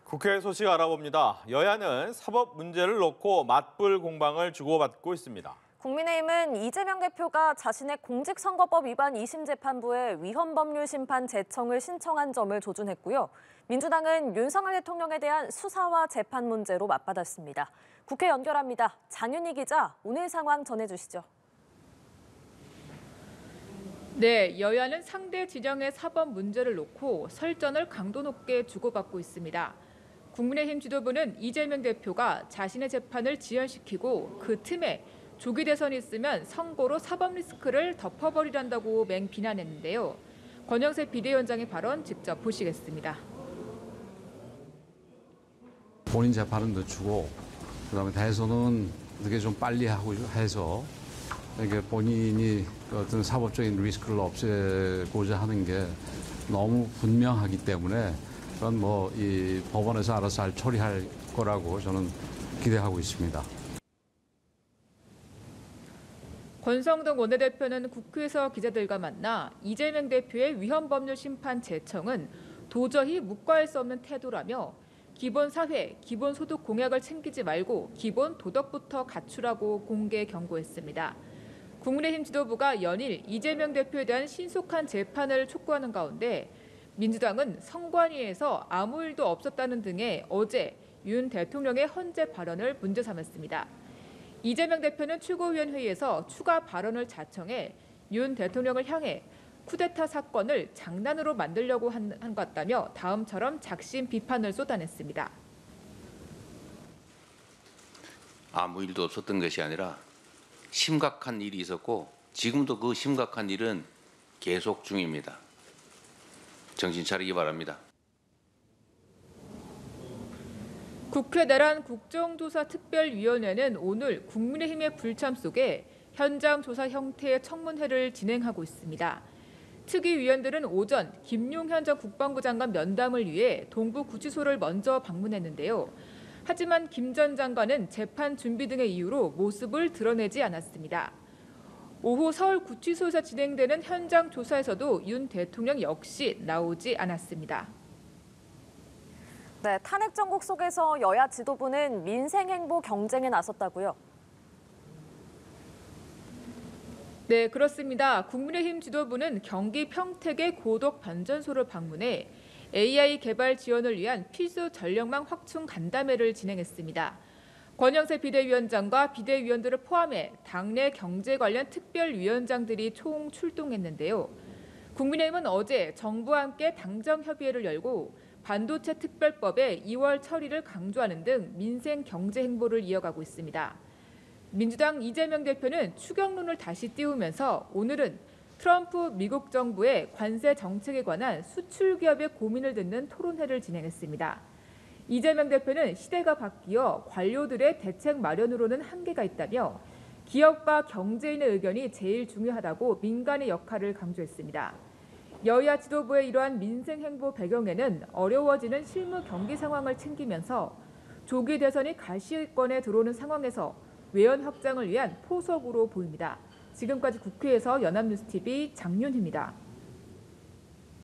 국회 소식 알아봅니다. 여야는 사법 문제를 놓고 맞불 공방을 주고받고 있습니다. 국민의힘은 이재명 대표가 자신의 공직선거법 위반 2심 재판부에 위헌법률 심판 제청을 신청한 점을 조준했고요. 민주당은 윤석열 대통령에 대한 수사와 재판 문제로 맞받았습니다. 국회 연결합니다. 장윤희 기자, 오늘 상황 전해주시죠. 네, 여야는 상대 진영의 사법 문제를 놓고 설전을 강도 높게 주고받고 있습니다. 국민의힘 지도부는 이재명 대표가 자신의 재판을 지연시키고 그 틈에 조기 대선이 있으면 선고로 사법 리스크를 덮어버리란다고 맹비난했는데요. 권영세 비대위원장의 발언 직접 보시겠습니다. 본인 재판은 늦추고 그다음에 대선은 어떻게 좀 빨리 하고 해서 이게 본인이 어떤 사법적인 리스크를 없애고자 하는 게 너무 분명하기 때문에 그건 이 법원에서 알아서 잘 처리할 거라고 저는 기대하고 있습니다. 권성동 원내대표는 국회에서 기자들과 만나 이재명 대표의 위헌법률 심판 제청은 도저히 묵과할 수 없는 태도라며 기본 사회, 기본 소득 공약을 챙기지 말고 기본 도덕부터 갖추라고 공개 경고했습니다. 국민의힘 지도부가 연일 이재명 대표에 대한 신속한 재판을 촉구하는 가운데 민주당은 선관위에서 아무 일도 없었다는 등의 어제 윤 대통령의 헌재 발언을 문제 삼았습니다. 이재명 대표는 최고위원회의에서 추가 발언을 자청해 윤 대통령을 향해 쿠데타 사건을 장난으로 만들려고 한 것 같다며 다음처럼 작심 비판을 쏟아냈습니다. 아무 일도 없었던 것이 아니라 심각한 일이 있었고 지금도 그 심각한 일은 계속 중입니다. 정신 차리기 바랍니다. 국회 내란 국정조사특별위원회는 오늘 국민의힘의 불참 속에 현장 조사 형태의 청문회를 진행하고 있습니다. 특위위원들은 오전 김용현 전 국방부 장관 면담을 위해 동부구치소를 먼저 방문했는데요. 하지만 김 전 장관은 재판 준비 등의 이유로 모습을 드러내지 않았습니다. 오후 서울구치소에서 진행되는 현장 조사에서도 윤 대통령 역시 나오지 않았습니다. 네, 탄핵 정국 속에서 여야 지도부는 민생 행보 경쟁에 나섰다고요. 네, 그렇습니다. 국민의힘 지도부는 경기 평택의 고덕 발전소를 방문해 AI 개발 지원을 위한 필수 전력망 확충 간담회를 진행했습니다. 권영세 비대위원장과 비대위원들을 포함해 당내 경제 관련 특별위원장들이 총 출동했는데요. 국민의힘은 어제 정부와 함께 당정협의회를 열고 반도체 특별법의 2월 처리를 강조하는 등 민생 경제 행보를 이어가고 있습니다. 민주당 이재명 대표는 추경론을 다시 띄우면서 오늘은 트럼프 미국 정부의 관세 정책에 관한 수출 기업의 고민을 듣는 토론회를 진행했습니다. 이재명 대표는 시대가 바뀌어 관료들의 대책 마련으로는 한계가 있다며 기업과 경제인의 의견이 제일 중요하다고 민간의 역할을 강조했습니다. 여야 지도부의 이러한 민생 행보 배경에는 어려워지는 실무 경기 상황을 챙기면서 조기 대선이 가시권에 들어오는 상황에서 외연 확장을 위한 포석으로 보입니다. 지금까지 국회에서 연합뉴스TV 장윤희입니다.